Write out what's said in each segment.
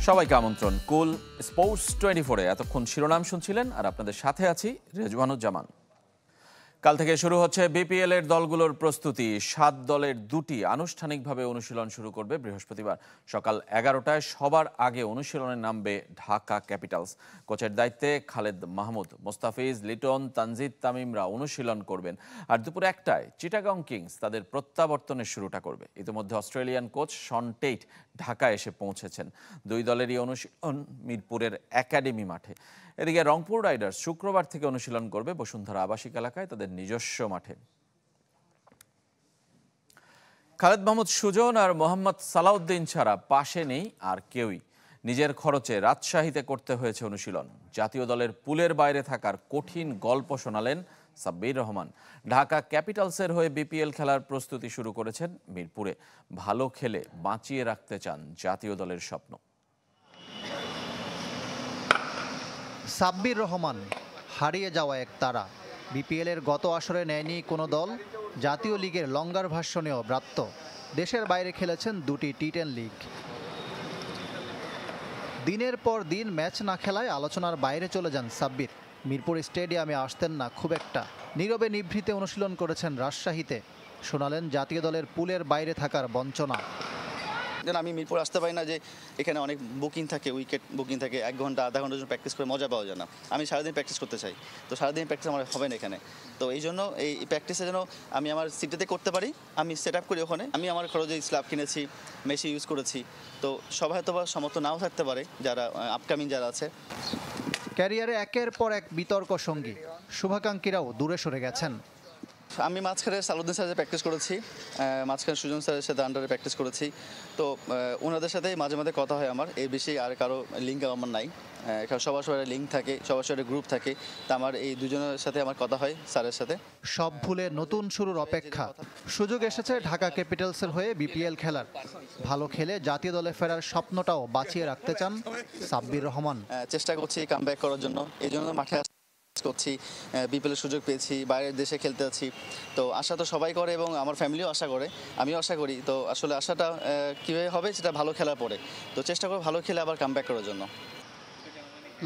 সবাইকে আমন্ত্রণ কুল স্পোর্টস 24-এ এতক্ষণ শিরোনাম শুনছিলেন আর আপনাদের সাথে আছি রেজওয়ানুজ্জামান। কাল থেকে শুরু হচ্ছে বিপিএল এর দলগুলোর প্রস্তুতি। 7 দলের 2টি আনুষ্ঠানিকভাবে অনুশীলন শুরু করবে বৃহস্পতিবার সকাল 11টায়। সবার আগে অনুশীলনে নামবে ঢাকা ক্যাপিটালস। কোচের দায়িত্বে খালেদ মাহমুদ, মোস্তাফিজ, লিটন, তানজিদ তামিমরা অনুশীলন করবেন। আর দুপুর 1টায় চিটাগং কিংস তাদের প্রত্যাবর্তনের শুরুটা করবে। ইতিমধ্যে Australian coach Shaun Tait Dhaka এসে পৌঁছেছেন। দুই দলেরই অনুশীলন মিরপুরের একাডেমি মাঠে। এদিকে রংপুর রাইডার্স শুক্রবার থেকে অনুশীলন করবে বসুন্ধরা আবাসিক এলাকায় তাদের নিজস্ব মাঠে। খালেদ মাহমুদ সুজন আর মোহাম্মদ সালাউদ্দিন ছাড়া পাশে নেই আর কেউই। নিজের খরচে রাজশাহীতে করতে হয়েছে অনুশীলন। জাতীয় দলের পুলের বাইরে থাকার কঠিন গল্প শোনালেন সাব্বির রহমান। ঢাকা ক্যাপিটালসের হয়ে বিপিএল খেলার প্রস্তুতি শুরু করেছেন মিরপুরে। ভালো খেলে বাঁচিয়ে রাখতে চান জাতীয় দলের স্বপ্ন। সাব্বির রহমান হারিয়ে যাওয়া এক তারা। বিপিএলের গত আসরে নেয়নি কোনো দল। জাতীয় লিগের লঙ্গার ভার্সনেও ব্রাত্য। দেশের বাইরে খেলেছেন 2টি টি10 লিগ। দিনের পর দিন ম্যাচ না খেলায় আলোচনার বাইরে চলে যান সাব্বির। মিরপুর স্টেডিয়ামে আসতেন না খুব একটা। নীরবে নিভৃতে অনুশীলন করেছেন রাজশাহীতে। শোনালেন জাতীয় দলের পুলের বাইরে থাকার বঞ্চনা। আমি মিরপুর আসতে পারি না যে এখানে অনেক বুকিং থাকে, উইকেট বুকিং থাকে, 1 ঘন্টা আধা ঘন্টার জন্য প্র্যাকটিস করে মজা পাওয়া যায় না। আমি সারাদিন প্র্যাকটিস করতে চাই, তো সারাদিন প্র্যাকটিস আমার হবে না এখানে। তো এই জন্য এই প্র্যাকটিসে যেন আমি আমার সিটিতে করতে পারি, আমি সেট আপ করি ওখানে। আমি আমার খরচে স্ল্যাব কিনেছি, মেশিন ইউজ করেছি। তো সবাই হয়তো বা সমর্থ নাও থাকতে পারে যারা আপকামিং যারা আছে। ক্যারিয়ারে একের পর এক বিতর্ক সঙ্গী। শুভাকাঙ্ক্ষীরাও দূরে সরে গেছেন। আমি মাঝখানে সালাউদ্দিন স্যারের সাথে প্র্যাকটিস করেছি, মাঝখানে সুজন স্যারের সাথে আন্ডারে প্র্যাকটিস করেছি। তো ওনাদের সাথেই মাঝে মাঝে কথা হয় আমার। এই বেশি আর কারো লিঙ্ক আমার নাই। সবার সবার লিঙ্ক থাকে, সবার সবার গ্রুপ থাকে। তা আমার এই দুজনের সাথে আমার কথা হয় স্যারের সাথে। সব ভুলে নতুন শুরুর অপেক্ষা। সুযোগ এসেছে ঢাকা ক্যাপিটালসের হয়ে বিপিএল খেলার। ভালো খেলে জাতীয় দলে ফেরার স্বপ্নটাও বাঁচিয়ে রাখতে চান সাব্বির রহমান। চেষ্টা করছি কামব্যাক করার জন্য, এই জন্য মাঠে করছি। বিপিএলের সুযোগ পেয়েছি, বাইরের দেশে খেলতে আছি। তো আশা তো সবাই করে এবং আমার ফ্যামিলিও আশা করে, আমিও আশা করি। তো আসলে আশাটা কীভাবে হবে সেটা ভালো খেলার পরে। তো চেষ্টা করব ভালো খেলে আবার কামব্যাক করার জন্য।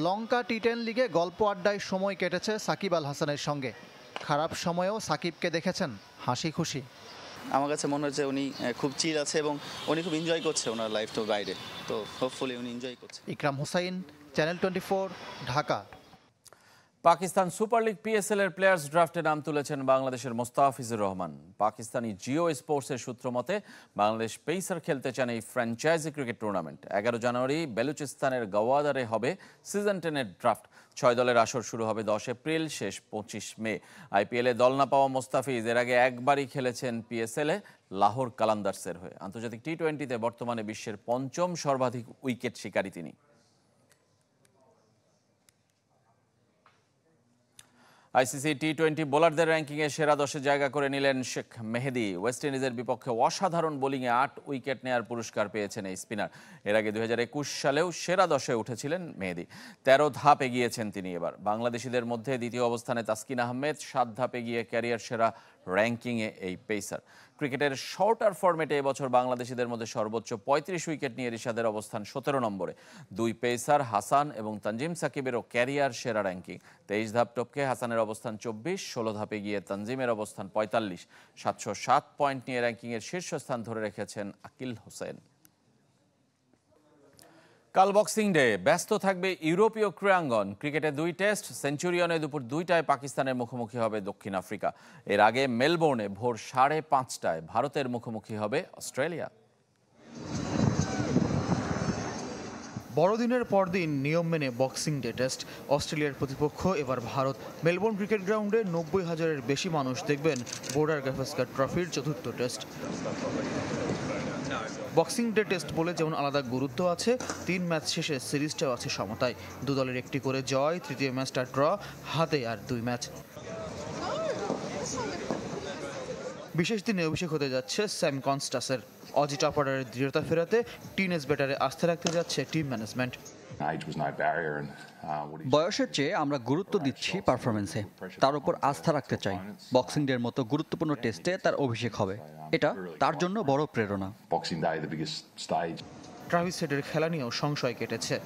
লঙ্কা টি10 লিগে গল্প আড্ডায় সময় কেটেছে সাকিব আল হাসানের সঙ্গে। খারাপ সময়েও সাকিবকে দেখেছেন হাসি খুশি। আমার কাছে মনে হচ্ছে উনি খুব চিল আছে এবং উনি খুব এনজয় করছে ওনার লাইফটা বাইরে। তো হোপফুলি উনি এনজয় করছে। Ikram Hussain, channel 24, Dhaka. Pakistan super league PSL এর প্লেয়ার্স ড্রাফটে নাম তুলেছেন বাংলাদেশের মোস্তাফিজুর রহমান। পাকিস্তানি জিও স্পোর্টসের সূত্র মতে বাংলাদেশ পেসার খেলতে চান এই ফ্র্যাঞ্চাইজি ক্রিকেট টুর্নামেন্ট। 11 জানুয়ারি বেলুচিস্তানের গওয়াদারে হবে সিজন 10-এর ড্রাফট। 6 দলের আসর শুরু হবে 10 এপ্রিল, শেষ 25 মে। আইপিএলে দল না পাওয়া মোস্তাফিজ এর আগে একবারই খেলেছেন পিএসএল-এ লাহোর কালান্দার্সের হয়ে। আন্তর্জাতিক টি20-তে বর্তমানে বিশ্বের 5ম সর্বাধিক উইকেট শিকারী তিনি। আইসিসি টি20 বোলারদের র্যাঙ্কিংয়ে সেরা 10-এ জায়গা করে নিলেন শেখ মেহেদী। ওয়েস্ট ইন্ডিজের বিপক্ষে অসাধারণ বোলিংয়ে 8 উইকেট নেয়ার পুরস্কার পেয়েছেন এই স্পিনার। এর আগে 2021 সালেও সেরা 10-এ উঠেছিলেন মেহেদী। 13 ধাপ এগিয়েছেন তিনি এবার। বাংলাদেশিদের মধ্যে দ্বিতীয় অবস্থানে তাসকিন আহমেদ, 7 ধাপ এগিয়ে ক্যারিয়ার সেরা র্যাঙ্কিংয়ে এই পেসার। ক্রিকেটের শর্টার ফরম্যাটে এবছর বাংলাদেশিদের মধ্যে সর্বোচ্চ 35 উইকেট নিয়ে রিশাদের অবস্থান 17 নম্বরে। 2 পেসার হাসান এবং তানজিম সাকিবেরও ক্যারিয়ার সেরা র্যাঙ্কিং। 23 ধাপ টপকে হাসানের অবস্থান 24, 16 ধাপে গিয়ে তানজিমের অবস্থান 45। 707 পয়েন্ট নিয়ে র্যাঙ্কিংয়ের শীর্ষস্থান ধরে রেখেছেন আকিল হোসেন। কাল বক্সিং ডে, ব্যস্ত থাকবে ইউরোপীয় ক্রীড়াঙ্গন। ক্রিকেটে 2 টেস্ট, সেঞ্চুরিয়নে দুপুর 2টায় পাকিস্তানের মুখোমুখি হবে দক্ষিণ আফ্রিকা। এর আগে মেলবোর্নে ভোর 5:30টায় ভারতের মুখোমুখি হবে অস্ট্রেলিয়া। বড়দিনের পরদিন নিয়ম মেনে বক্সিং ডে টেস্ট। অস্ট্রেলিয়ার প্রতিপক্ষ এবার ভারত। মেলবোর্ন ক্রিকেট গ্রাউন্ডে 90,000-এর বেশি মানুষ দেখবেন বর্ডার গাভাস্কার ট্রফির 4র্থ টেস্ট। বক্সিং ডে টেস্ট বলে যেমন আলাদা গুরুত্ব আছে, 3 ম্যাচ শেষে সিরিজটাও আছে সমতায়। 2 দলের একটি করে জয়, তৃতীয় ম্যাচটা ড্র, হাতে আর 2 ম্যাচ। বিশেষ দিনে অভিষেক হতে যাচ্ছে স্যাম কনস্টাসের। অজি টপারের দৃঢ়তা ফেরাতে টিনেজ ব্যাটারে আস্থা রাখতে যাচ্ছে টিম ম্যানেজমেন্ট। বয়সের চেয়ে আমরা গুরুত্ব দিচ্ছি পারফরমেন্সে, তার উপর আস্থা রাখতে চাই। বক্সিং ডের মতো গুরুত্বপূর্ণ টেস্টে তার অভিষেক হবে, এটা তার জন্য বড় প্রেরণা। ট্রাভিস হেডের খেলা নিয়েও সংশয় কেটেছে।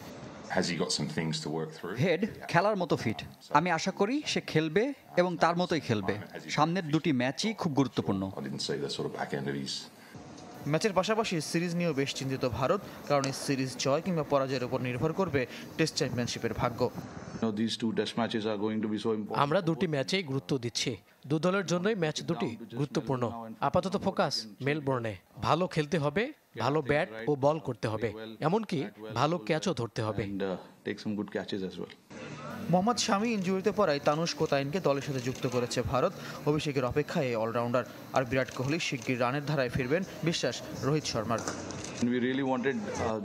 Has he got some things to work through? Head খেলার মতো ফিট, আমি আশা করি সে খেলবে এবং তার মতোই খেলবে। সামনের দুটি ম্যাচই খুব গুরুত্বপূর্ণ। I didn't see the sort of back end of his. ম্যাচের পাশাপাশি সিরিজ নিয়েও বেশ চিন্তিত ভারত, কারণ এই সিরিজ জয় কিংবা পরাজয়ের উপর নির্ভর করবে টেস্ট চ্যাম্পিয়নশিপের ভাগ্য। These two test matches are going to be so important. আমরা দুটি ম্যাচেই গুরুত্ব দিচ্ছি। দু দলের জন্যই ম্যাচ দুটি গুরুত্বপূর্ণ। আপাতত ফোকাস মেলবোর্নে। ভালো খেলতে হবে, ভালো ব্যাট ও বল করতে হবে, এমনকি ভালো ক্যাচও ধরতে হবে। And take some good catches as well. Mohammad শামি ইনজুরিতে পড়ায় তানুষ কোতাইনকে দলের সাথে যুক্ত করেছে ভারত। অভিষেকের অপেক্ষায় এই অলরাউন্ডার। আর বিরাট কোহলি শিগগির রানের ধারায় ফিরবেন, বিশ্বাস রোহিত শর্মার। And we really wanted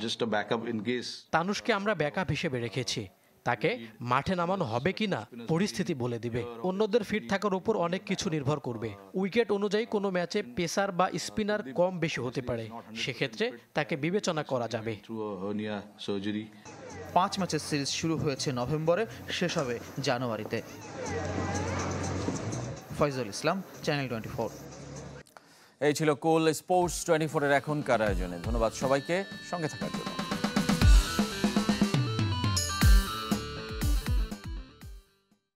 just a backup in case. তানুষকে আমরা ব্যাকআপ হিসেবে রেখেছি। তাকে মাঠে নামানো হবে কিনা পরিস্থিতি বলে দিবে। অন্যদের ফিট থাকার উপর অনেক কিছু নির্ভর করবে। উইকেট অনুযায়ী কোনো ম্যাচে পেসার বা স্পিনার কম বেশি হতে পারে, সেক্ষেত্রে তাকে বিবেচনা করা যাবে। Through a hernia surgery. 5 ম্যাচের সিরিজ শুরু হয়েছে নভেম্বরে, শেষ হবে জানুয়ারিতে। ফয়জুল ইসলাম, চ্যানেল 24। এই ছিল কুল স্পোর্টস 24 এর এখনকার আয়োজনে। ধন্যবাদ সবাইকে সঙ্গে থাকার জন্য।